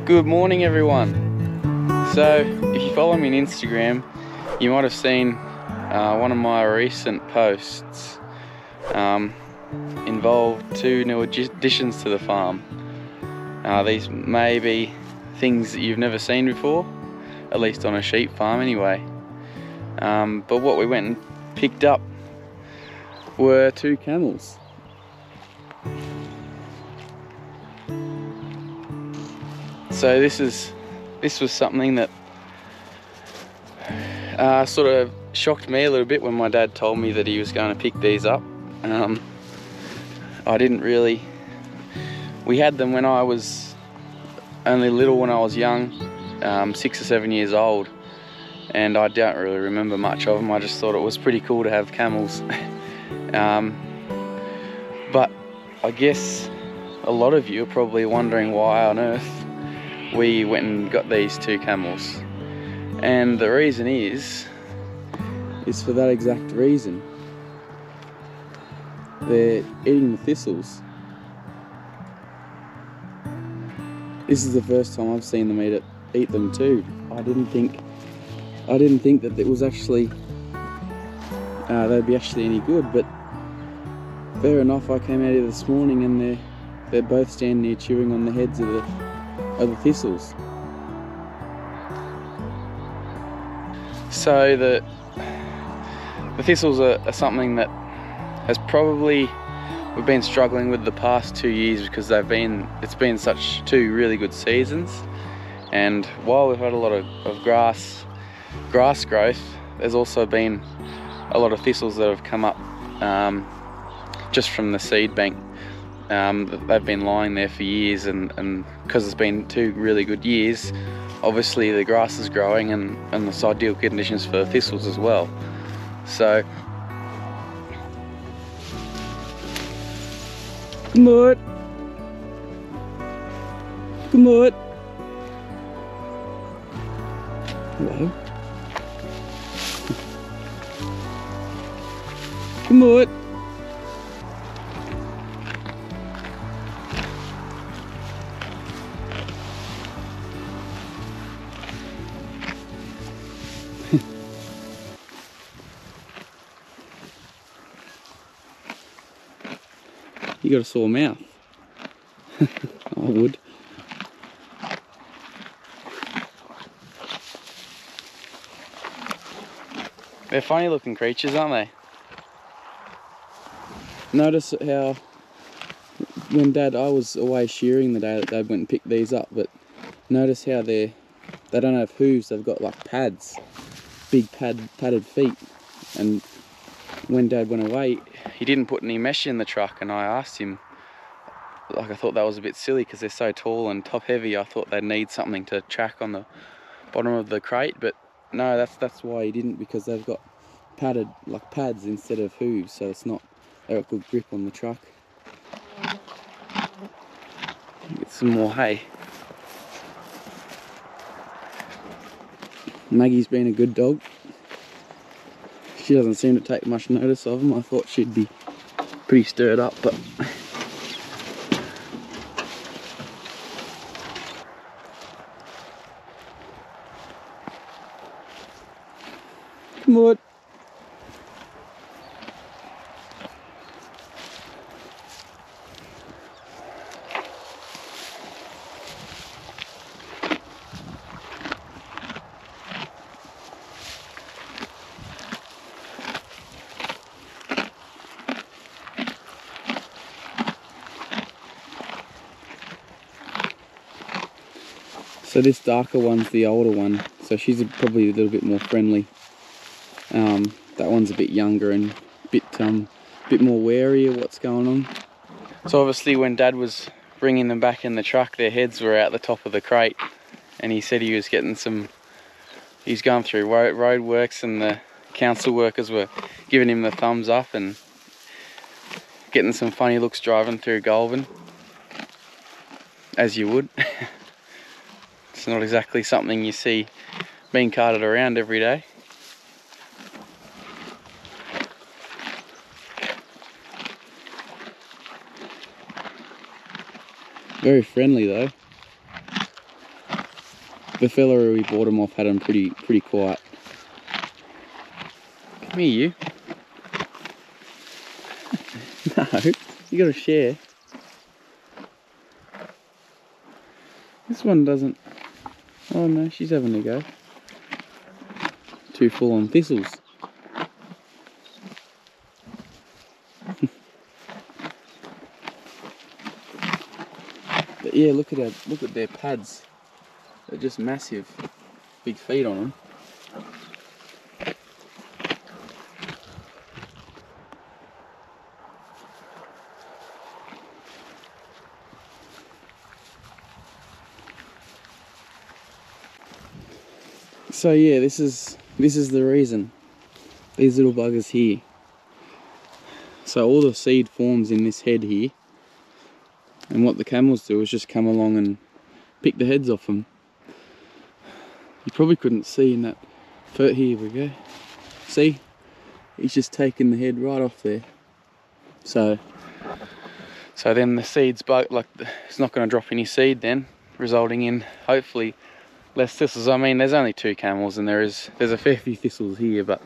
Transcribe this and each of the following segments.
Good morning everyone. So if you follow me on Instagram, you might have seen one of my recent posts involved 2 new additions to the farm. These may be things that you've never seen before, at least on a sheep farm anyway. But what we went and picked up were 2 camels. So this was something that sort of shocked me a little bit when my dad told me that he was going to pick these up. I didn't really. We had them when I was only little, when I was young, 6 or 7 years old, and I don't really remember much of them. I just thought it was pretty cool to have camels. But I guess a lot of you are probably wondering why on earth we went and got these 2 camels, and the reason is for that exact reason. They're eating the thistles. This is the first time I've seen them eat them too. I didn't think that it was actually they'd be actually any good, but fair enough. I came out here this morning and they're both standing here chewing on the heads of the thistles. So the thistles are something that we've been struggling with the past 2 years, because it's been such 2 really good seasons, and while we've had a lot of grass growth, there's also been a lot of thistles that have come up just from the seed bank. They've been lying there for years, and because it's been 2 really good years, obviously the grass is growing, and it's ideal conditions for thistles as well. So come on, come on. Hello. Come on. You got a sore mouth. I would. They're funny looking creatures, aren't they? Notice how when I was away shearing the day that Dad went and picked these up, but notice how they don't have hooves, they've got like pads, big padded feet. And when Dad went away, he didn't put any mesh in the truck, and I asked him, like, I thought that was a bit silly because they're so tall and top heavy. I thought they'd need something to track on the bottom of the crate, but no, that's why he didn't, because they've got pads instead of hooves, so they've got good grip on the truck. Get some more hay. Maggie's been a good dog. She doesn't seem to take much notice of them. I thought she'd be pretty stirred up, but come on. So this darker one's the older one, so she's probably a little bit more friendly. That one's a bit younger and a bit more wary of what's going on. So obviously when Dad was bringing them back in the truck, their heads were out the top of the crate, and he said he was getting he's going through road works, and the council workers were giving him the thumbs up and getting some funny looks driving through Goulburn, as you would. It's not exactly something you see being carted around every day. Very friendly though. The fella who we bought them off had them pretty quiet. Come here, you. No, you gotta share. This one doesn't. Oh no, she's having a go. Too full on thistles. But yeah, look at their pads. They're just massive. Big feet on them. So yeah, this is the reason. These little buggers here. So all the seed forms in this head here, and what the camels do is just come along and pick the heads off them. You probably couldn't see in that foot. Here we go. See, he's just taking the head right off there. So then the seeds it's not going to drop any seed then, resulting in hopefully less thistles. I mean, there's only 2 camels and there's a fair few thistles here, but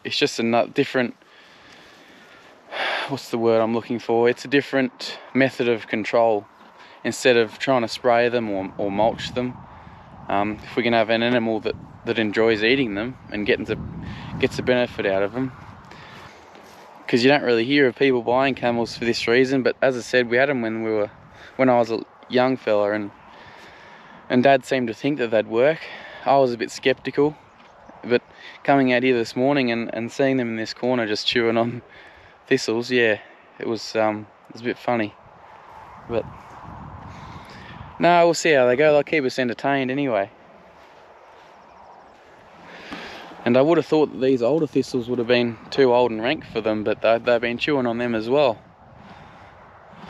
it's just a different, what's the word I'm looking for? It's a different method of control. Instead of trying to spray them or mulch them, if we can have an animal that enjoys eating them and gets a benefit out of them. Because you don't really hear of people buying camels for this reason, but as I said, we had them when I was a young fella, and Dad seemed to think that they'd work. I was a bit skeptical, but coming out here this morning and seeing them in this corner just chewing on thistles, yeah, it was a bit funny. But no, we'll see how they go. They'll keep us entertained anyway. And I would have thought that these older thistles would have been too old and rank for them, but they've been chewing on them as well.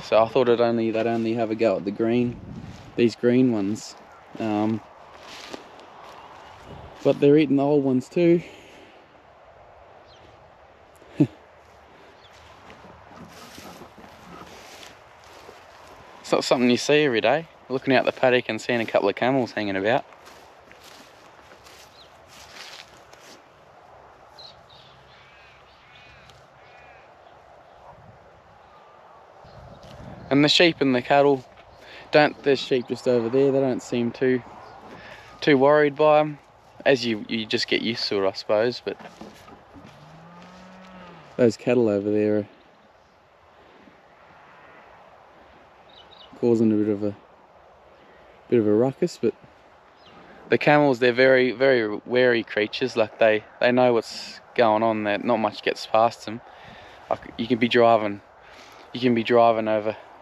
So I thought they'd only have a go at these green ones. But they're eating the old ones too. It's not something you see every day. Looking out the paddock and seeing a couple of camels hanging about. And the sheep and the cattle there's sheep just over there, they don't seem too worried by them. As you just get used to it, I suppose, but those cattle over there are causing a bit of a ruckus. But the camels, they're very, very wary creatures. Like they know what's going on. That not much gets past them. Like you can be driving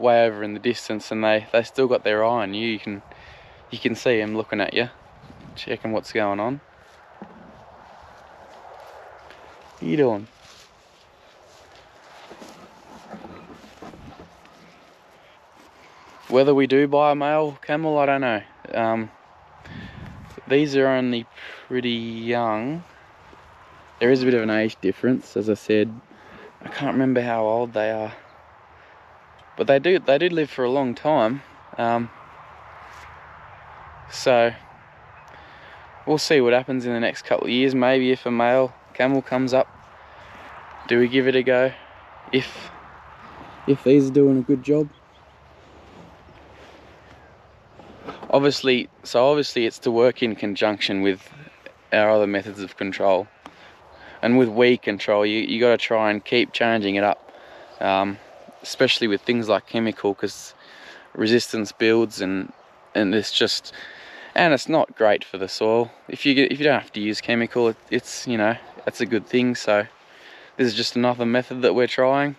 way over in the distance, and they still got their eye on you. You can see them looking at you, checking what's going on. What are you doing? Whether we do buy a male camel, I don't know. These are only pretty young. There is a bit of an age difference, as I said. I can't remember how old they are, but they do live for a long time. So we'll see what happens in the next couple of years. Maybe if a male camel comes up, do we give it a go? If these are doing a good job. Obviously it's to work in conjunction with our other methods of control. And with weed control, you got to try and keep changing it up, especially with things like chemical, because resistance builds, and it's not great for the soil. If you don't have to use chemical, it's that's a good thing. So this is just another method that we're trying,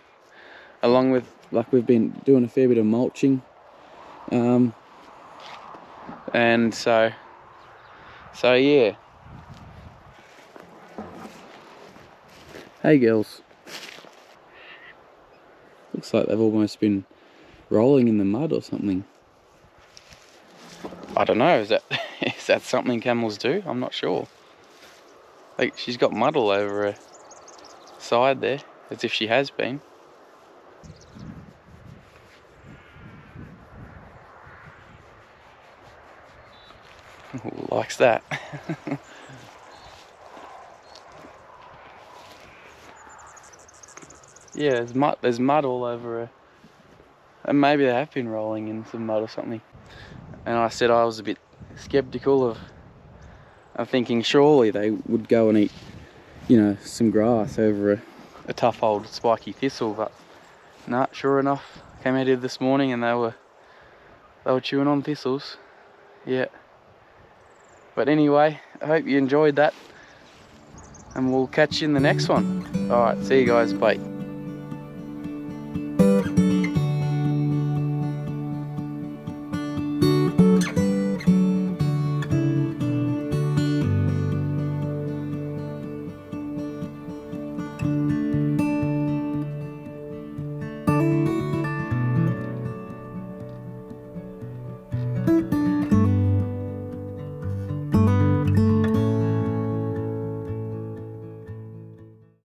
along with, like, we've been doing a fair bit of mulching, and so yeah. Hey girls. Looks like they've almost been rolling in the mud or something. I don't know, is that something camels do? I'm not sure. Like, she's got mud all over her side there, as if she has been. Likes that. Yeah, there's mud all over her. And maybe they have been rolling in some mud or something. And I said I was a bit skeptical of thinking surely they would go and eat, you know, some grass over a tough old spiky thistle, but nah, sure enough, came out here this morning and they were chewing on thistles. Yeah. But anyway, I hope you enjoyed that, and we'll catch you in the next one. Alright, see you guys, bye.